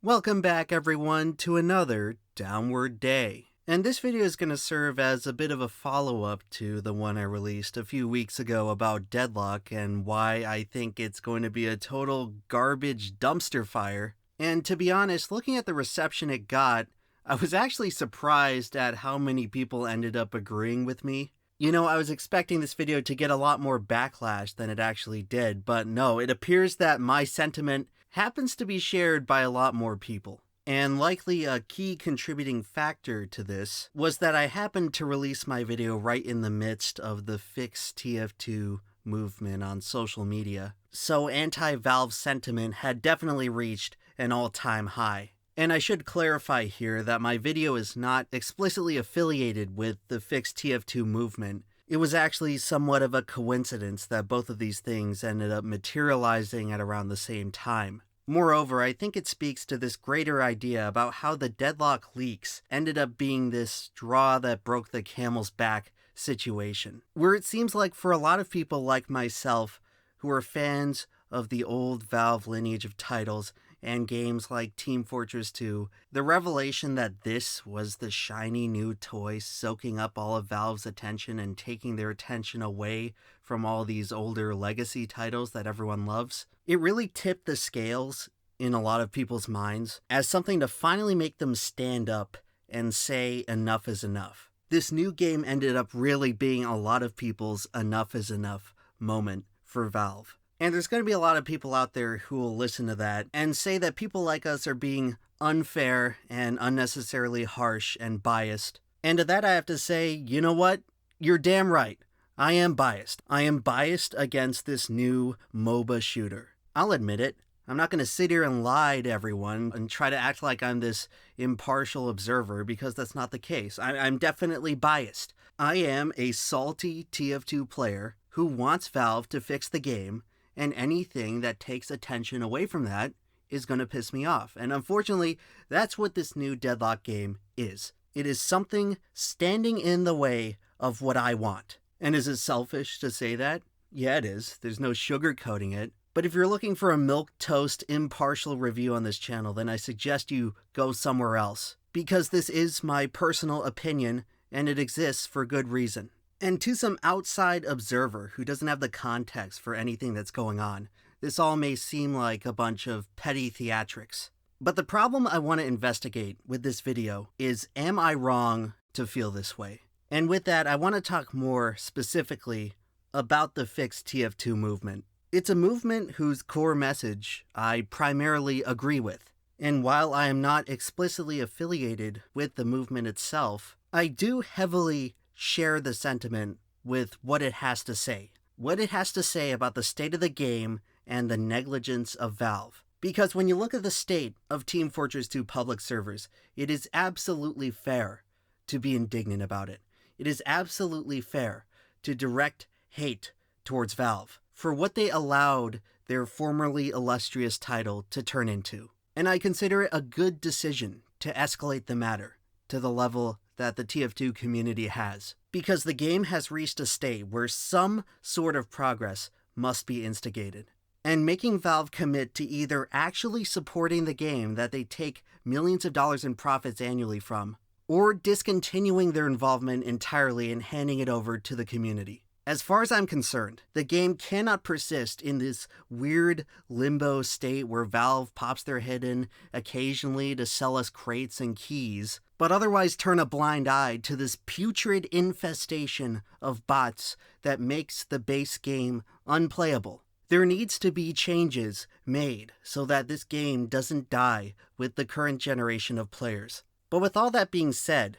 Welcome back everyone to another Downward Day. And this video is going to serve as a bit of a follow-up to the one I released a few weeks ago about Deadlock and why I think it's going to be a total garbage dumpster fire. And to be honest, looking at the reception it got, I was actually surprised at how many people ended up agreeing with me. You know, I was expecting this video to get a lot more backlash than it actually did, but no, it appears that my sentiment happens to be shared by a lot more people. And likely a key contributing factor to this was that I happened to release my video right in the midst of the Fix TF2 movement on social media. So anti-Valve sentiment had definitely reached an all-time high. And I should clarify here that my video is not explicitly affiliated with the Fix TF2 movement. It was actually somewhat of a coincidence that both of these things ended up materializing at around the same time. Moreover, I think it speaks to this greater idea about how the Deadlock leaks ended up being this straw that broke the camel's back situation, where it seems like for a lot of people like myself who are fans of the old Valve lineage of titles and games like Team Fortress 2, the revelation that this was the shiny new toy soaking up all of Valve's attention and taking their attention away from all these older legacy titles that everyone loves, it really tipped the scales in a lot of people's minds as something to finally make them stand up and say enough is enough. This new game ended up really being a lot of people's enough is enough moment for Valve. And there's going to be a lot of people out there who will listen to that and say that people like us are being unfair and unnecessarily harsh and biased. And to that I have to say, you know what? You're damn right. I am biased. I am biased against this new MOBA shooter. I'll admit it. I'm not going to sit here and lie to everyone and try to act like I'm this impartial observer because that's not the case. I'm definitely biased. I am a salty TF2 player who wants Valve to fix the game, and anything that takes attention away from that is going to piss me off. And unfortunately, that's what this new Deadlock game is. It is something standing in the way of what I want. And is it selfish to say that? Yeah, it is. There's no sugarcoating it. But if you're looking for a milquetoast impartial review on this channel, then I suggest you go somewhere else. Because this is my personal opinion, and it exists for good reason. And to some outside observer who doesn't have the context for anything that's going on, this all may seem like a bunch of petty theatrics. But the problem I want to investigate with this video is, am I wrong to feel this way? And with that, I want to talk more specifically about the Fix TF2 movement. It's a movement whose core message I primarily agree with. And while I am not explicitly affiliated with the movement itself, I do heavily share the sentiment with what it has to say. What it has to say about the state of the game and the negligence of Valve. Because when you look at the state of Team Fortress 2 public servers, it is absolutely fair to be indignant about it. It is absolutely fair to direct hate towards Valve for what they allowed their formerly illustrious title to turn into. And I consider it a good decision to escalate the matter to the level that the TF2 community has, because the game has reached a state where some sort of progress must be instigated. And making Valve commit to either actually supporting the game that they take millions of dollars in profits annually from, or discontinuing their involvement entirely and handing it over to the community. As far as I'm concerned, the game cannot persist in this weird limbo state where Valve pops their head in occasionally to sell us crates and keys, but otherwise turn a blind eye to this putrid infestation of bots that makes the base game unplayable. There needs to be changes made so that this game doesn't die with the current generation of players. But with all that being said,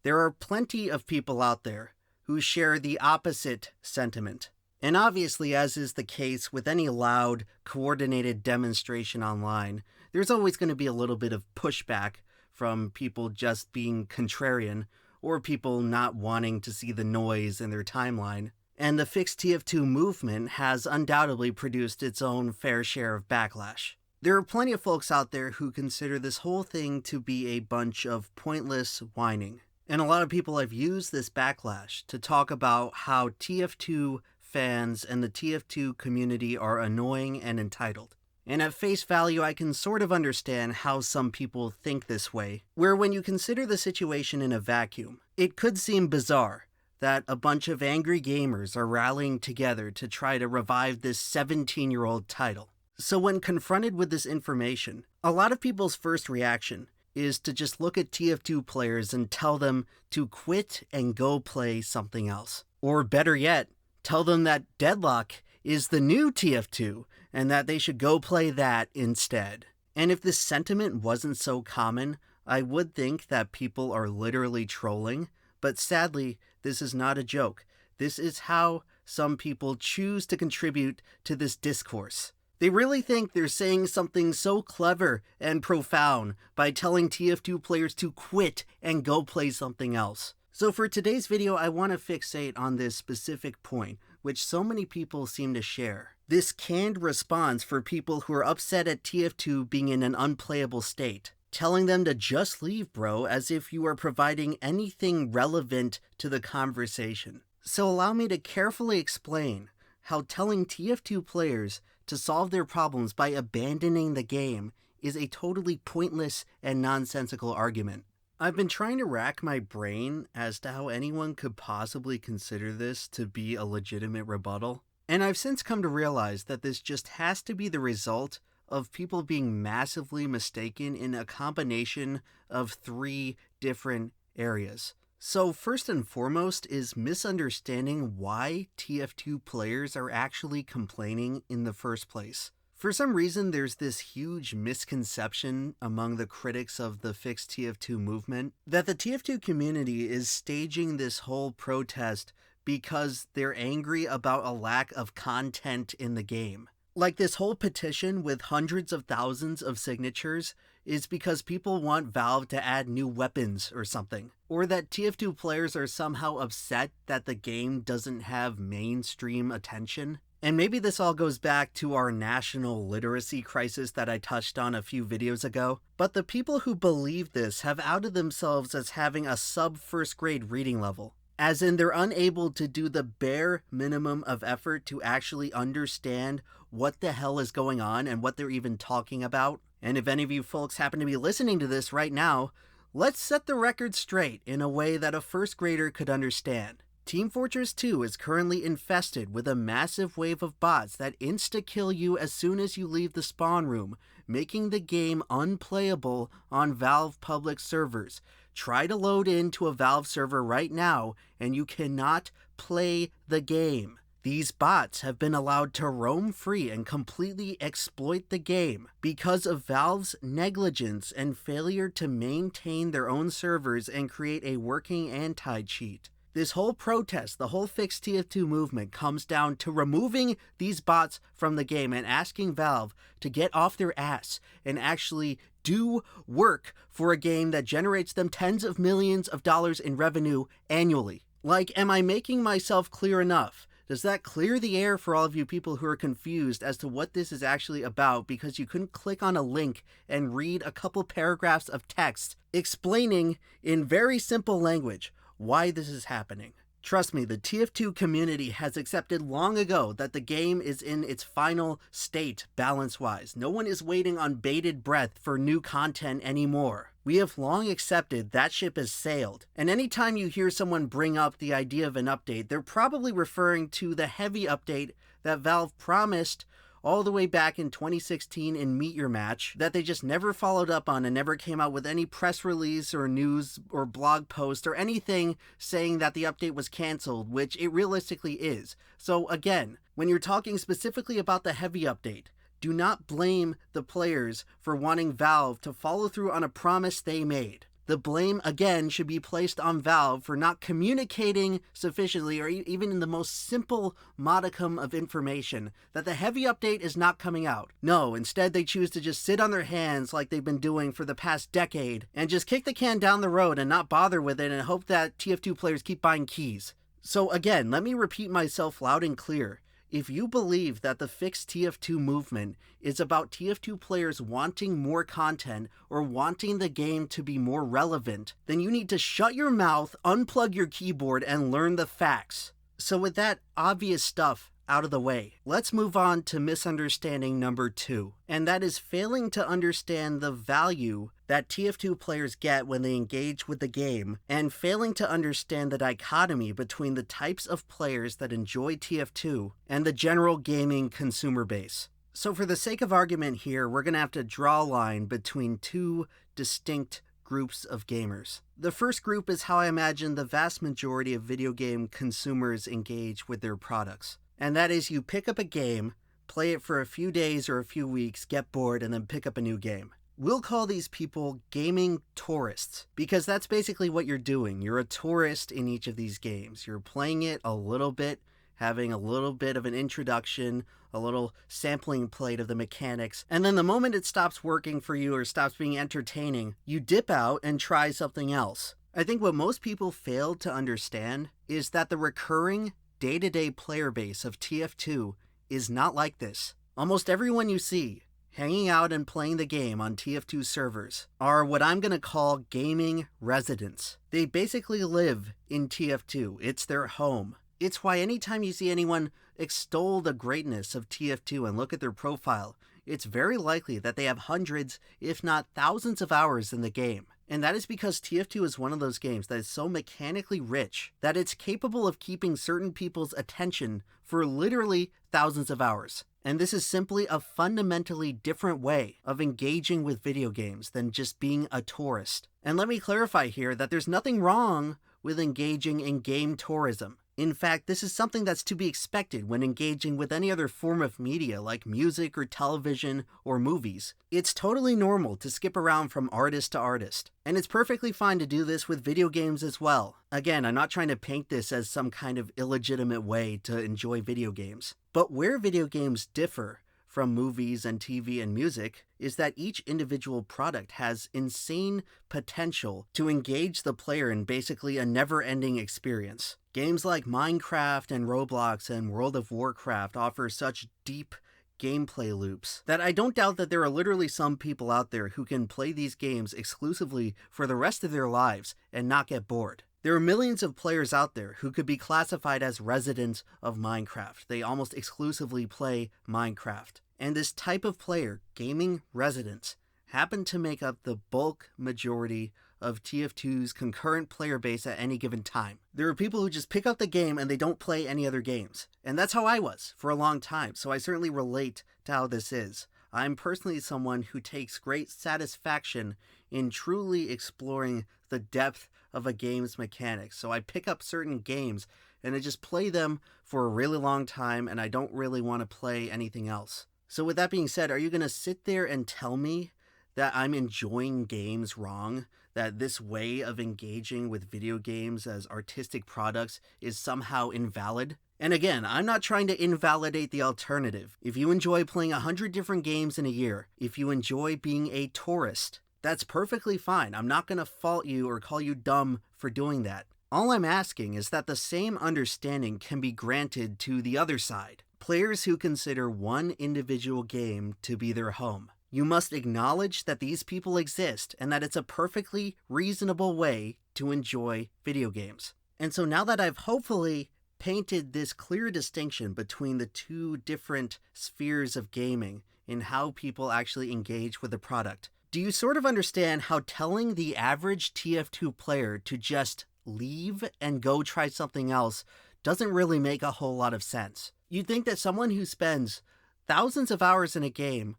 there are plenty of people out there who share the opposite sentiment. And obviously, as is the case with any loud, coordinated demonstration online, there's always going to be a little bit of pushback from people just being contrarian or people not wanting to see the noise in their timeline. And the Fix TF2 movement has undoubtedly produced its own fair share of backlash. There are plenty of folks out there who consider this whole thing to be a bunch of pointless whining. And a lot of people have used this backlash to talk about how TF2 fans and the TF2 community are annoying and entitled. And at face value, I can sort of understand how some people think this way, where when you consider the situation in a vacuum, it could seem bizarre that a bunch of angry gamers are rallying together to try to revive this 17-year-old title. So when confronted with this information, a lot of people's first reaction is to just look at TF2 players and tell them to quit and go play something else. Or better yet, tell them that Deadlock is the new TF2 and that they should go play that instead. And if this sentiment wasn't so common, I would think that people are literally trolling, but sadly, this is not a joke. This is how some people choose to contribute to this discourse. They really think they're saying something so clever and profound by telling TF2 players to quit and go play something else. So for today's video, I want to fixate on this specific point, which so many people seem to share. This canned response for people who are upset at TF2 being in an unplayable state, telling them to just leave, bro, as if you are providing anything relevant to the conversation. So allow me to carefully explain how telling TF2 players to solve their problems by abandoning the game is a totally pointless and nonsensical argument. I've been trying to rack my brain as to how anyone could possibly consider this to be a legitimate rebuttal, and I've since come to realize that this just has to be the result of people being massively mistaken in a combination of three different areas. So first and foremost is misunderstanding why TF2 players are actually complaining in the first place. For some reason, there's this huge misconception among the critics of the Fix TF2 movement that the TF2 community is staging this whole protest because they're angry about a lack of content in the game. Like this whole petition with hundreds of thousands of signatures is because people want Valve to add new weapons or something. Or that TF2 players are somehow upset that the game doesn't have mainstream attention. And maybe this all goes back to our national literacy crisis that I touched on a few videos ago. But the people who believe this have outed themselves as having a sub-first grade reading level. As in, they're unable to do the bare minimum of effort to actually understand what the hell is going on and what they're even talking about. And if any of you folks happen to be listening to this right now, let's set the record straight in a way that a first grader could understand. Team Fortress 2 is currently infested with a massive wave of bots that insta-kill you as soon as you leave the spawn room, making the game unplayable on Valve public servers. Try to load into a Valve server right now, and you cannot play the game. These bots have been allowed to roam free and completely exploit the game because of Valve's negligence and failure to maintain their own servers and create a working anti-cheat. This whole protest, the whole Fix TF2 movement, comes down to removing these bots from the game and asking Valve to get off their ass and actually do work for a game that generates them tens of millions of dollars in revenue annually. Like, am I making myself clear enough? Does that clear the air for all of you people who are confused as to what this is actually about because you couldn't click on a link and read a couple paragraphs of text explaining in very simple language why this is happening? Trust me, the TF2 community has accepted long ago that the game is in its final state balance-wise. No one is waiting on bated breath for new content anymore. We have long accepted that ship has sailed. And anytime you hear someone bring up the idea of an update, they're probably referring to the heavy update that Valve promised all the way back in 2016 in Meet Your Match that they just never followed up on and never came out with any press release or news or blog post or anything saying that the update was canceled, which it realistically is. So again, when you're talking specifically about the heavy update, do not blame the players for wanting Valve to follow through on a promise they made. The blame, again, should be placed on Valve for not communicating sufficiently or even in the most simple modicum of information that the heavy update is not coming out. No, instead they choose to just sit on their hands like they've been doing for the past decade and just kick the can down the road and not bother with it and hope that TF2 players keep buying keys. So again, let me repeat myself loud and clear. If you believe that the Fix TF2 movement is about TF2 players wanting more content or wanting the game to be more relevant, then you need to shut your mouth, unplug your keyboard, and learn the facts. So with that obvious stuff out of the way, let's move on to misunderstanding number 2, and that is failing to understand the value that TF2 players get when they engage with the game, and failing to understand the dichotomy between the types of players that enjoy TF2 and the general gaming consumer base. So for the sake of argument here, we're going to have to draw a line between two distinct groups of gamers. The first group is how I imagine the vast majority of video game consumers engage with their products. And that is, you pick up a game, play it for a few days or a few weeks, get bored, and then pick up a new game. We'll call these people gaming tourists, because that's basically what you're doing. You're a tourist in each of these games. You're playing it a little bit, having a little bit of an introduction, a little sampling plate of the mechanics, and then the moment it stops working for you or stops being entertaining, you dip out and try something else. I think what most people fail to understand is that the recurring day-to-day player base of TF2 is not like this. Almost everyone you see hanging out and playing the game on TF2 servers are what I'm going to call gaming residents. They basically live in TF2. It's their home. It's why anytime you see anyone extol the greatness of TF2 and look at their profile, it's very likely that they have hundreds, if not thousands of hours in the game. And that is because TF2 is one of those games that is so mechanically rich that it's capable of keeping certain people's attention for literally thousands of hours. And this is simply a fundamentally different way of engaging with video games than just being a tourist. And let me clarify here that there's nothing wrong with engaging in game tourism. In fact, this is something that's to be expected when engaging with any other form of media like music or television or movies. It's totally normal to skip around from artist to artist, and it's perfectly fine to do this with video games as well. Again, I'm not trying to paint this as some kind of illegitimate way to enjoy video games, but where video games differ from movies and TV and music is that each individual product has insane potential to engage the player in basically a never-ending experience. Games like Minecraft and Roblox and World of Warcraft offer such deep gameplay loops that I don't doubt that there are literally some people out there who can play these games exclusively for the rest of their lives and not get bored. There are millions of players out there who could be classified as residents of Minecraft. They almost exclusively play Minecraft. And this type of player, gaming residents, happen to make up the bulk majority of TF2's concurrent player base at any given time. There are people who just pick up the game and they don't play any other games. And that's how I was for a long time, so I certainly relate to how this is. I'm personally someone who takes great satisfaction in truly exploring the depth of a game's mechanics. So I pick up certain games and I just play them for a really long time, and I don't really want to play anything else. So with that being said, are you going to sit there and tell me that I'm enjoying games wrong? That this way of engaging with video games as artistic products is somehow invalid? And again, I'm not trying to invalidate the alternative. If you enjoy playing 100 different games in a year, if you enjoy being a tourist, that's perfectly fine. I'm not going to fault you or call you dumb for doing that. All I'm asking is that the same understanding can be granted to the other side. Players who consider one individual game to be their home. You must acknowledge that these people exist and that it's a perfectly reasonable way to enjoy video games. And so now that I've hopefully painted this clear distinction between the two different spheres of gaming in how people actually engage with the product, do you sort of understand how telling the average TF2 player to just leave and go try something else doesn't really make a whole lot of sense? You'd think that someone who spends thousands of hours in a game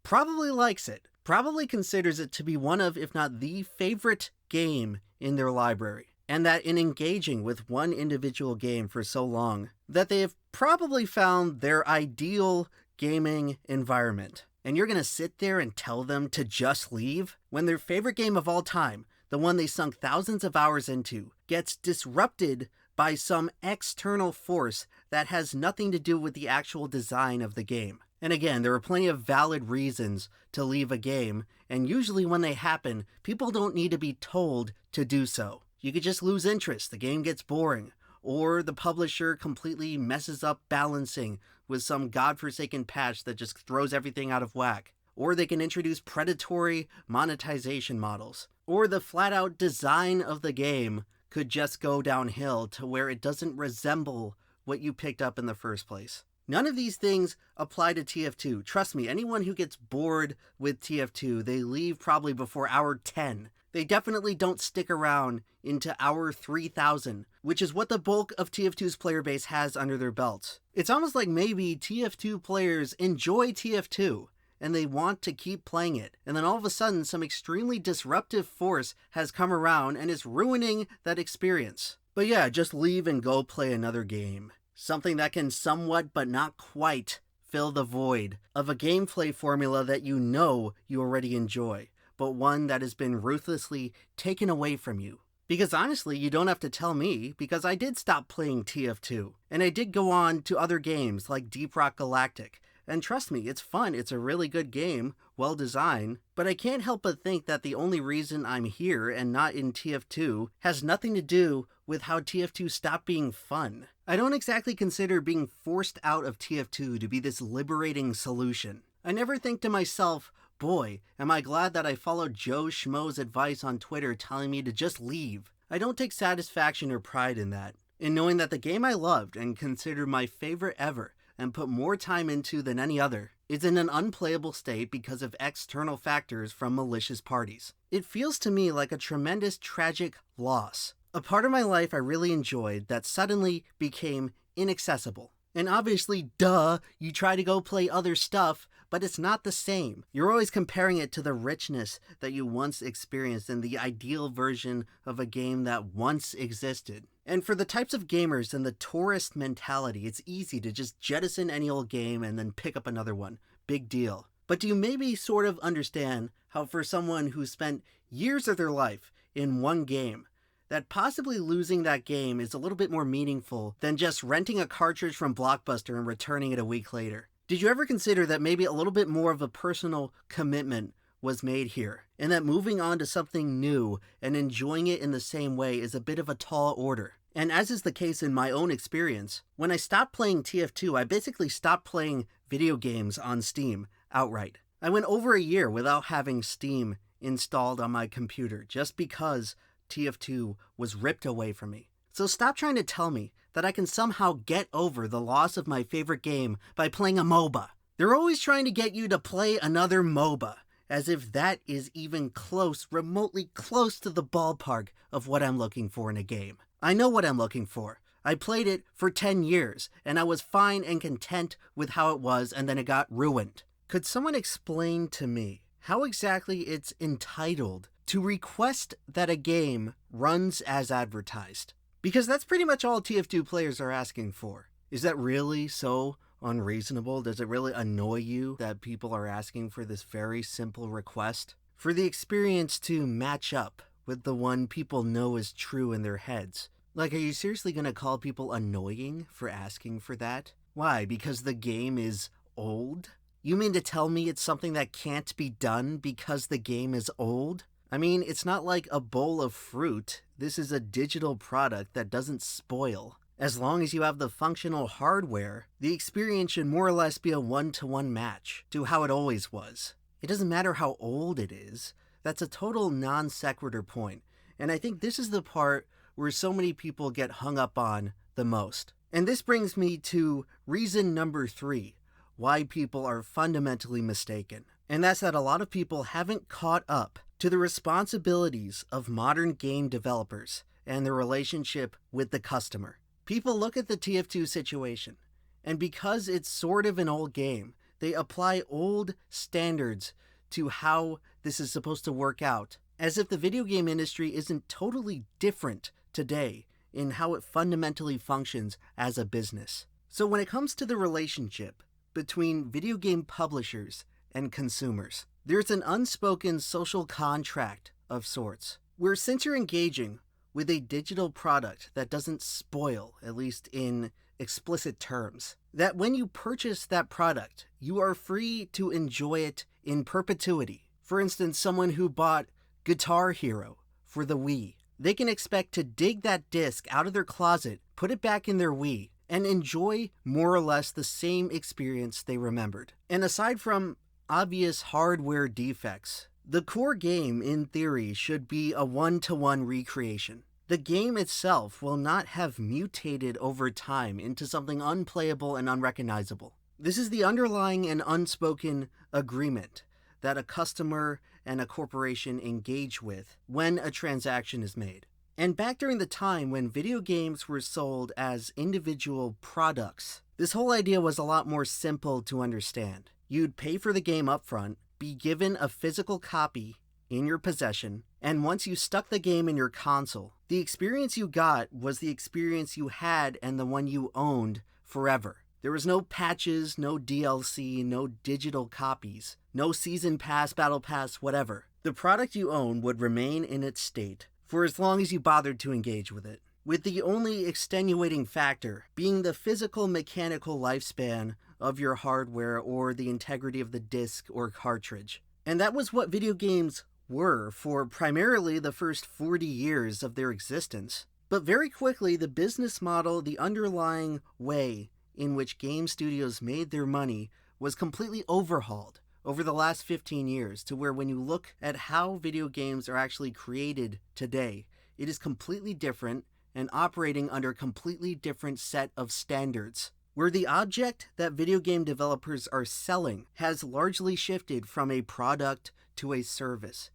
probably likes it, probably considers it to be one of, if not the favorite game in their library, and that in engaging with one individual game for so long, that they have probably found their ideal gaming environment. And you're going to sit there and tell them to just leave when their favorite game of all time, the one they sunk thousands of hours into, gets disrupted by some external force that has nothing to do with the actual design of the game. And again, there are plenty of valid reasons to leave a game, and usually when they happen, people don't need to be told to do so. You could just lose interest, the game gets boring, or the publisher completely messes up balancing with some godforsaken patch that just throws everything out of whack. Or they can introduce predatory monetization models. Or the flat-out design of the game could just go downhill to where it doesn't resemble what you picked up in the first place. None of these things apply to TF2. Trust me, anyone who gets bored with TF2, they leave probably before hour 10. They definitely don't stick around into hour 3000, which is what the bulk of TF2's player base has under their belts. It's almost like maybe TF2 players enjoy TF2 and they want to keep playing it. And then all of a sudden, some extremely disruptive force has come around and is ruining that experience. But yeah, just leave and go play another game. Something that can somewhat but not quite fill the void of a gameplay formula that you know you already enjoy, but one that has been ruthlessly taken away from you. Because honestly, you don't have to tell me, because I did stop playing TF2, and I did go on to other games like Deep Rock Galactic. And trust me, it's fun, it's a really good game, well designed, but I can't help but think that the only reason I'm here and not in TF2 has nothing to do with how TF2 stopped being fun. I don't exactly consider being forced out of TF2 to be this liberating solution. I never think to myself, boy, am I glad that I followed Joe Schmo's advice on Twitter telling me to just leave. I don't take satisfaction or pride in that, in knowing that the game I loved and considered my favorite ever and put more time into than any other is in an unplayable state because of external factors from malicious parties. It feels to me like a tremendous tragic loss. A part of my life I really enjoyed that suddenly became inaccessible. And obviously, duh, you try to go play other stuff, but it's not the same. You're always comparing it to the richness that you once experienced in the ideal version of a game that once existed. And for the types of gamers and the tourist mentality, it's easy to just jettison any old game and then pick up another one. Big deal. But do you maybe sort of understand how for someone who spent years of their life in one game, that possibly losing that game is a little bit more meaningful than just renting a cartridge from Blockbuster and returning it a week later? Did you ever consider that maybe a little bit more of a personal commitment was made here, and that moving on to something new and enjoying it in the same way is a bit of a tall order? And as is the case in my own experience, when I stopped playing TF2, I basically stopped playing video games on Steam outright. I went over a year without having Steam installed on my computer just because TF2 was ripped away from me. So stop trying to tell me that I can somehow get over the loss of my favorite game by playing a MOBA. They're always trying to get you to play another MOBA, as if that is even close, remotely close to the ballpark of what I'm looking for in a game. I know what I'm looking for. I played it for 10 years, and I was fine and content with how it was, and then it got ruined. Could someone explain to me how exactly it's entitled to request that a game runs as advertised? Because that's pretty much all TF2 players are asking for. Is that really so unreasonable? Does it really annoy you that people are asking for this very simple request? For the experience to match up with the one people know is true in their heads. Like, are you seriously going to call people annoying for asking for that? Why? Because the game is old? You mean to tell me it's something that can't be done because the game is old? I mean, it's not like a bowl of fruit. This is a digital product that doesn't spoil. As long as you have the functional hardware, the experience should more or less be a one-to-one match to how it always was. It doesn't matter how old it is. That's a total non sequitur point. And I think this is the part where so many people get hung up on the most. And this brings me to reason number 3, why people are fundamentally mistaken. And that's that a lot of people haven't caught up to the responsibilities of modern game developers and their relationship with the customer. People look at the TF2 situation, and because it's sort of an old game, they apply old standards to how this is supposed to work out, as if the video game industry isn't totally different today in how it fundamentally functions as a business. So when it comes to the relationship between video game publishers and consumers, there's an unspoken social contract of sorts, where since you're engaging with a digital product that doesn't spoil, at least in explicit terms, that when you purchase that product, you are free to enjoy it in perpetuity. For instance, someone who bought Guitar Hero for the Wii, they can expect to dig that disc out of their closet, put it back in their Wii, and enjoy more or less the same experience they remembered. And aside from obvious hardware defects, the core game, in theory, should be a one-to-one recreation. The game itself will not have mutated over time into something unplayable and unrecognizable. This is the underlying and unspoken agreement that a customer and a corporation engage with when a transaction is made. And back during the time when video games were sold as individual products, this whole idea was a lot more simple to understand. You'd pay for the game upfront, be given a physical copy in your possession, and once you stuck the game in your console, the experience you got was the experience you had and the one you owned forever. There was no patches, no DLC, no digital copies, no season pass, battle pass, whatever. The product you own would remain in its state for as long as you bothered to engage with it, with the only extenuating factor being the physical mechanical lifespan of your hardware or the integrity of the disc or cartridge. And that was what video games were for primarily the first 40 years of their existence. But very quickly, the business model, the underlying way in which game studios made their money was completely overhauled over the last 15 years to where when you look at how video games are actually created today, it is completely different and operating under a completely different set of standards, where the object that video game developers are selling has largely shifted from a product to a service.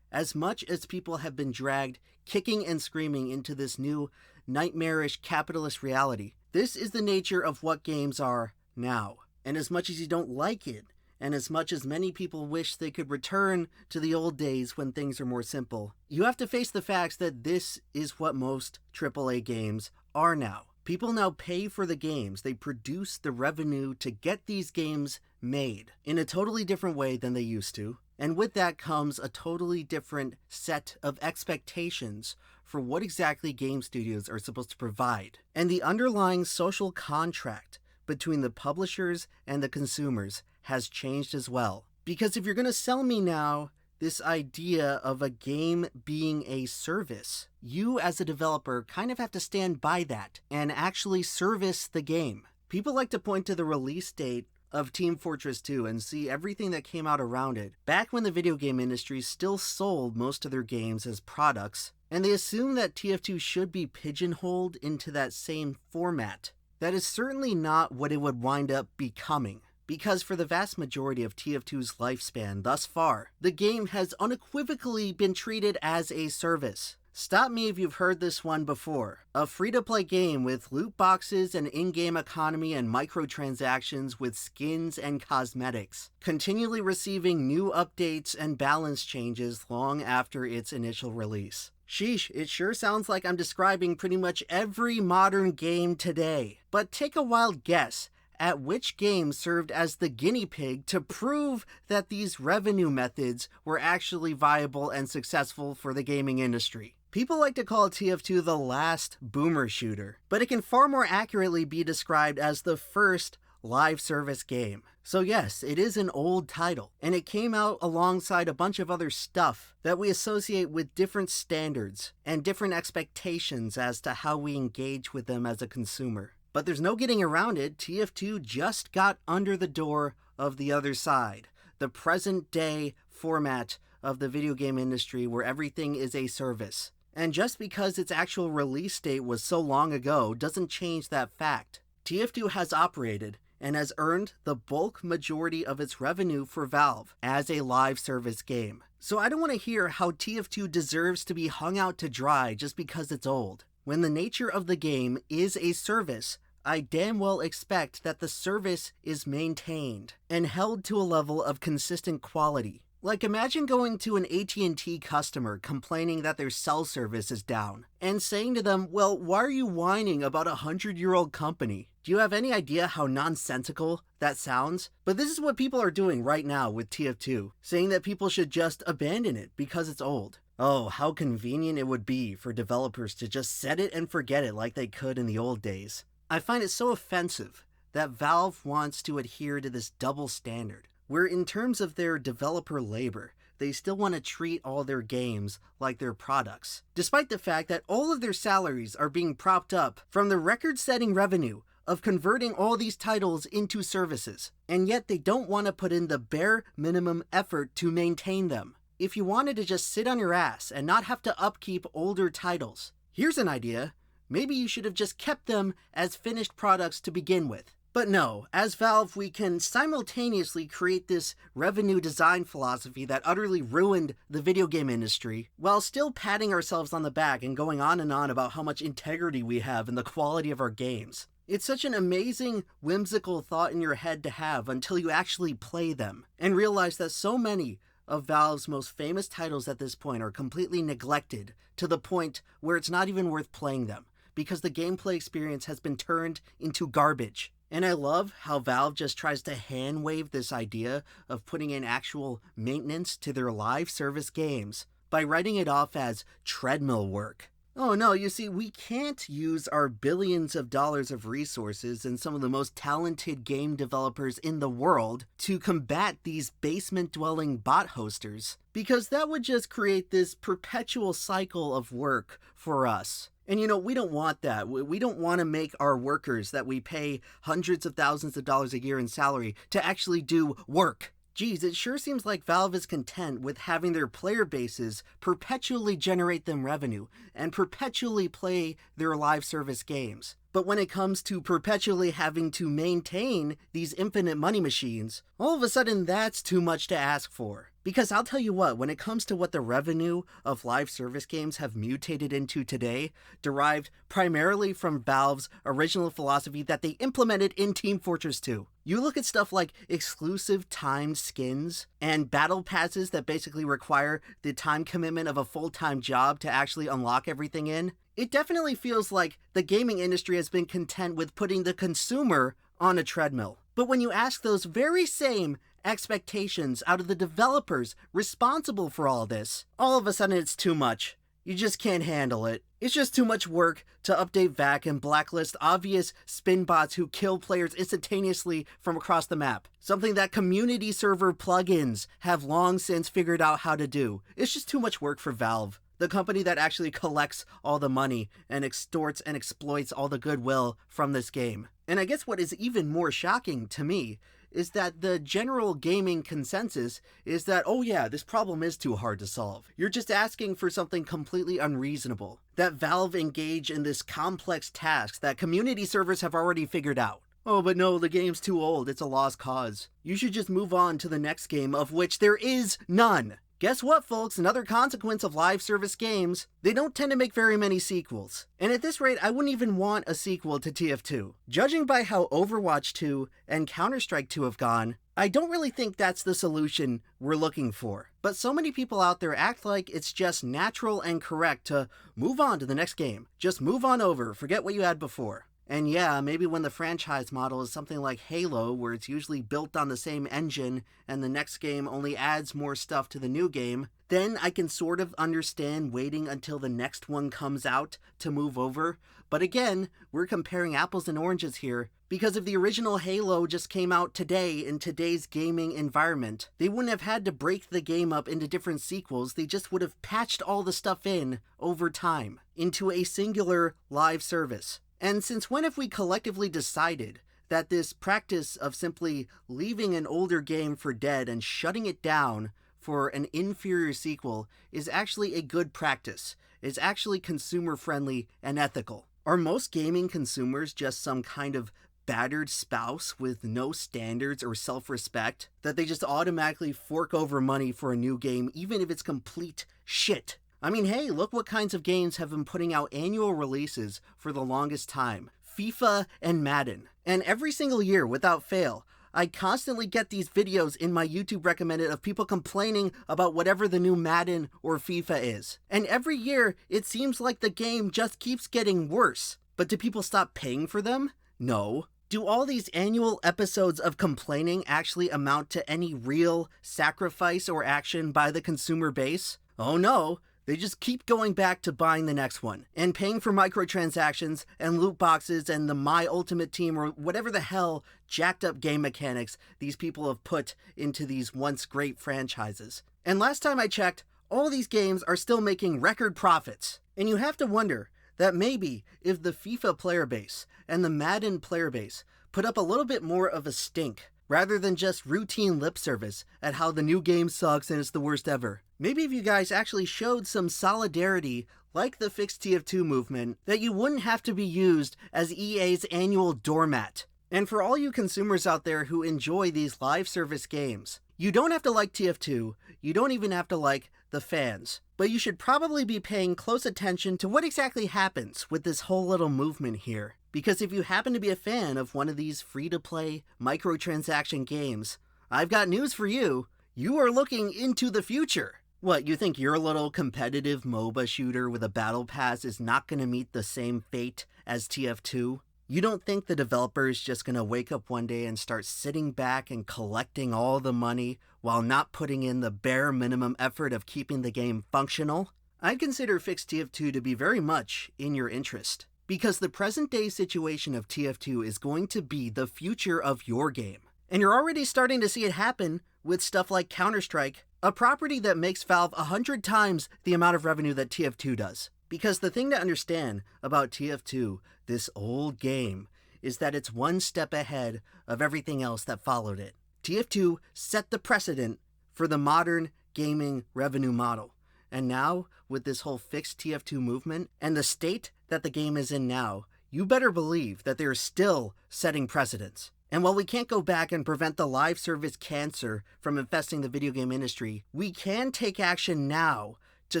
As much as people have been dragged kicking and screaming into this new nightmarish capitalist reality, this is the nature of what games are now. And as much as you don't like it, and as much as many people wish they could return to the old days when things are more simple, you have to face the facts that this is what most AAA games are now. People now pay for the games. They produce the revenue to get these games made in a totally different way than they used to. And with that comes a totally different set of expectations for what exactly game studios are supposed to provide. And the underlying social contract between the publishers and the consumers has changed as well. Because if you're going to sell me now this idea of a game being a service, you as a developer kind of have to stand by that and actually service the game. People like to point to the release date of Team Fortress 2 and see everything that came out around it back when the video game industry still sold most of their games as products, and they assume that TF2 should be pigeonholed into that same format. That is certainly not what it would wind up becoming, because for the vast majority of TF2's lifespan thus far, the game has unequivocally been treated as a service. Stop me if you've heard this one before. A free-to-play game with loot boxes and in-game economy and microtransactions with skins and cosmetics, continually receiving new updates and balance changes long after its initial release. Sheesh, it sure sounds like I'm describing pretty much every modern game today. But take a wild guess at which game served as the guinea pig to prove that these revenue methods were actually viable and successful for the gaming industry. People like to call TF2 the last boomer shooter, but it can far more accurately be described as the first live service game. So yes, it is an old title, and it came out alongside a bunch of other stuff that we associate with different standards and different expectations as to how we engage with them as a consumer. But there's no getting around it. TF2 just got under the door of the other side, the present day format of the video game industry where everything is a service. And just because its actual release date was so long ago doesn't change that fact. TF2 has operated and has earned the bulk majority of its revenue for Valve as a live service game. So I don't want to hear how TF2 deserves to be hung out to dry just because it's old. When the nature of the game is a service, I damn well expect that the service is maintained and held to a level of consistent quality. Like, imagine going to an AT&T customer complaining that their cell service is down and saying to them, well, why are you whining about a 100-year-old company? Do you have any idea how nonsensical that sounds? But this is what people are doing right now with TF2, saying that people should just abandon it because it's old. Oh, how convenient it would be for developers to just set it and forget it like they could in the old days. I find it so offensive that Valve wants to adhere to this double standard, where in terms of their developer labor, they still want to treat all their games like their products, despite the fact that all of their salaries are being propped up from the record-setting revenue of converting all these titles into services, and yet they don't want to put in the bare minimum effort to maintain them. If you wanted to just sit on your ass and not have to upkeep older titles, Here's an idea. Maybe you should have just kept them as finished products to begin with. But no, as Valve, we can simultaneously create this revenue design philosophy that utterly ruined the video game industry, while still patting ourselves on the back and going on and on about how much integrity we have in the quality of our games. It's such an amazing, whimsical thought in your head to have until you actually play them, and realize that so many of Valve's most famous titles at this point are completely neglected to the point where it's not even worth playing them, because the gameplay experience has been turned into garbage. And I love how Valve just tries to hand-wave this idea of putting in actual maintenance to their live service games by writing it off as treadmill work. Oh no, you see, we can't use our billions of dollars of resources and some of the most talented game developers in the world to combat these basement-dwelling bot hosters, because that would just create this perpetual cycle of work for us. And you know, we don't want that. We don't want to make our workers that we pay hundreds of thousands of dollars a year in salary to actually do work. Geez, it sure seems like Valve is content with having their player bases perpetually generate them revenue and perpetually play their live service games. But when it comes to perpetually having to maintain these infinite money machines, all of a sudden that's too much to ask for. Because I'll tell you what, when it comes to what the revenue of live service games have mutated into today, derived primarily from Valve's original philosophy that they implemented in Team Fortress 2. You look at stuff like exclusive timed skins and battle passes that basically require the time commitment of a full-time job to actually unlock everything in. It definitely feels like the gaming industry has been content with putting the consumer on a treadmill. But when you ask those very same expectations out of the developers responsible for all this, all of a sudden it's too much. You just can't handle it. It's just too much work to update VAC and blacklist obvious spin bots who kill players instantaneously from across the map. Something that community server plugins have long since figured out how to do. It's just too much work for Valve, the company that actually collects all the money and extorts and exploits all the goodwill from this game. And I guess what is even more shocking to me is that the general gaming consensus is that, oh yeah, this problem is too hard to solve. You're just asking for something completely unreasonable. That Valve engage in this complex task that community servers have already figured out. Oh, but no, the game's too old, it's a lost cause. You should just move on to the next game, of which there is none. Guess what, folks? Another consequence of live service games, they don't tend to make very many sequels. And at this rate, I wouldn't even want a sequel to TF2. Judging by how Overwatch 2 and Counter-Strike 2 have gone, I don't really think that's the solution we're looking for. But so many people out there act like it's just natural and correct to move on to the next game. Just move on over, forget what you had before. And yeah, maybe when the franchise model is something like Halo, where it's usually built on the same engine and the next game only adds more stuff to the new game, then I can sort of understand waiting until the next one comes out to move over. But again, we're comparing apples and oranges here, because if the original Halo just came out today in today's gaming environment, they wouldn't have had to break the game up into different sequels, they just would have patched all the stuff in over time into a singular live service. And since when have we collectively decided that this practice of simply leaving an older game for dead and shutting it down for an inferior sequel is actually a good practice, is actually consumer-friendly and ethical? Are most gaming consumers just some kind of battered spouse with no standards or self-respect that they just automatically fork over money for a new game even if it's complete shit? I mean, hey, look what kinds of games have been putting out annual releases for the longest time. FIFA and Madden. And every single year, without fail, I constantly get these videos in my YouTube recommended of people complaining about whatever the new Madden or FIFA is. And every year, it seems like the game just keeps getting worse. But do people stop paying for them? No. Do all these annual episodes of complaining actually amount to any real sacrifice or action by the consumer base? Oh no. They just keep going back to buying the next one and paying for microtransactions and loot boxes and the My Ultimate Team or whatever the hell jacked up game mechanics these people have put into these once great franchises. And last time I checked, all these games are still making record profits. And you have to wonder that maybe if the FIFA player base and the Madden player base put up a little bit more of a stink rather than just routine lip service at how the new game sucks and it's the worst ever. Maybe if you guys actually showed some solidarity like the Fix TF2 movement, that you wouldn't have to be used as EA's annual doormat. And for all you consumers out there who enjoy these live service games, you don't have to like TF2, you don't even have to like the fans, but you should probably be paying close attention to what exactly happens with this whole little movement here. Because if you happen to be a fan of one of these free-to-play microtransaction games, I've got news for you. You are looking into the future. What, you think your little competitive MOBA shooter with a battle pass is not going to meet the same fate as TF2? You don't think the developer is just going to wake up one day and start sitting back and collecting all the money while not putting in the bare minimum effort of keeping the game functional? I consider Fix TF2 to be very much in your interest, because the present day situation of TF2 is going to be the future of your game. And you're already starting to see it happen with stuff like Counter-Strike, a property that makes Valve 100 times the amount of revenue that TF2 does. Because the thing to understand about TF2, this old game, is that it's one step ahead of everything else that followed it. TF2 set the precedent for the modern gaming revenue model. And now, with this whole Fix TF2 movement, and the state that the game is in now, you better believe that they're still setting precedents. And while we can't go back and prevent the live service cancer from infesting the video game industry, we can take action now to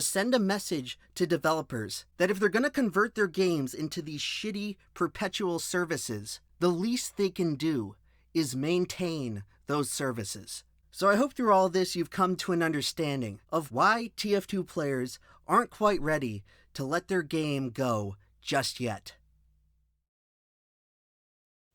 send a message to developers that if they're going to convert their games into these shitty perpetual services, the least they can do is maintain those services. So I hope through all this you've come to an understanding of why TF2 players aren't quite ready to let their game go just yet.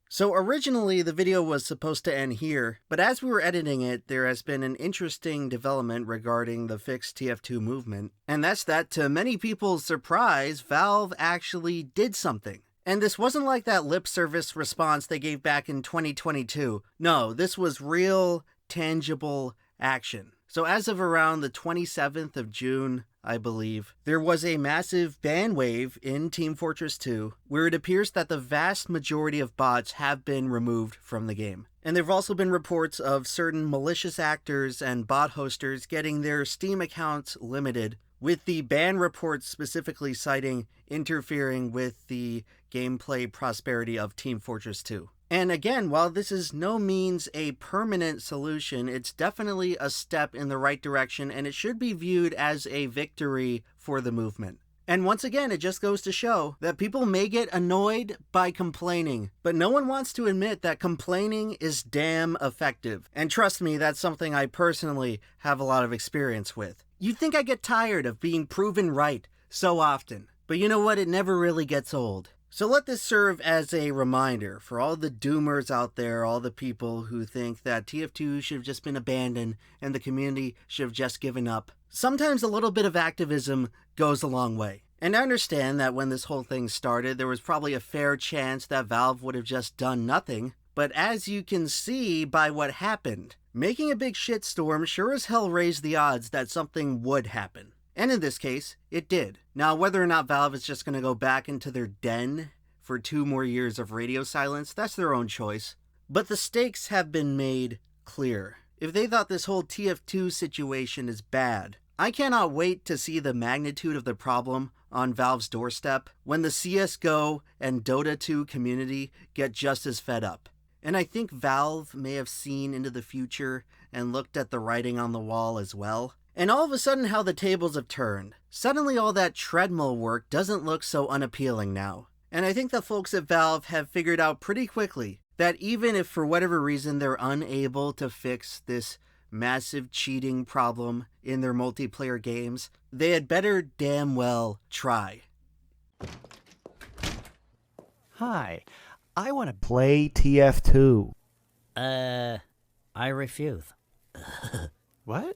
So originally the video was supposed to end here, but as we were editing it, there has been an interesting development regarding the Fix TF2 movement, and that's that, to many people's surprise, Valve actually did something. And this wasn't like that lip service response they gave back in 2022. No, this was real, tangible action. So as of around the 27th of June, I believe, there was a massive ban wave in Team Fortress 2, where it appears that the vast majority of bots have been removed from the game. And there have also been reports of certain malicious actors and bot hosters getting their Steam accounts limited, with the ban reports specifically citing interfering with the gameplay prosperity of Team Fortress 2. And again, while this is no means a permanent solution, it's definitely a step in the right direction, and it should be viewed as a victory for the movement. And once again, it just goes to show that people may get annoyed by complaining, but no one wants to admit that complaining is damn effective. And trust me, that's something I personally have a lot of experience with. You'd think I get tired of being proven right so often, but you know what? It never really gets old. So let this serve as a reminder for all the doomers out there, all the people who think that TF2 should have just been abandoned and the community should have just given up. Sometimes a little bit of activism goes a long way. And I understand that when this whole thing started, there was probably a fair chance that Valve would have just done nothing. But as you can see by what happened, making a big shitstorm sure as hell raised the odds that something would happen. And in this case, it did. Now, whether or not Valve is just going to go back into their den for 2 more years of radio silence, that's their own choice. But the stakes have been made clear. If they thought this whole TF2 situation is bad, I cannot wait to see the magnitude of the problem on Valve's doorstep when the CSGO and Dota 2 community get just as fed up. And I think Valve may have seen into the future and looked at the writing on the wall as well. And all of a sudden how the tables have turned. Suddenly all that treadmill work doesn't look so unappealing now. And I think the folks at Valve have figured out pretty quickly that even if for whatever reason they're unable to fix this massive cheating problem in their multiplayer games, they had better damn well try. Hi, I want to play TF2. I refuse. What?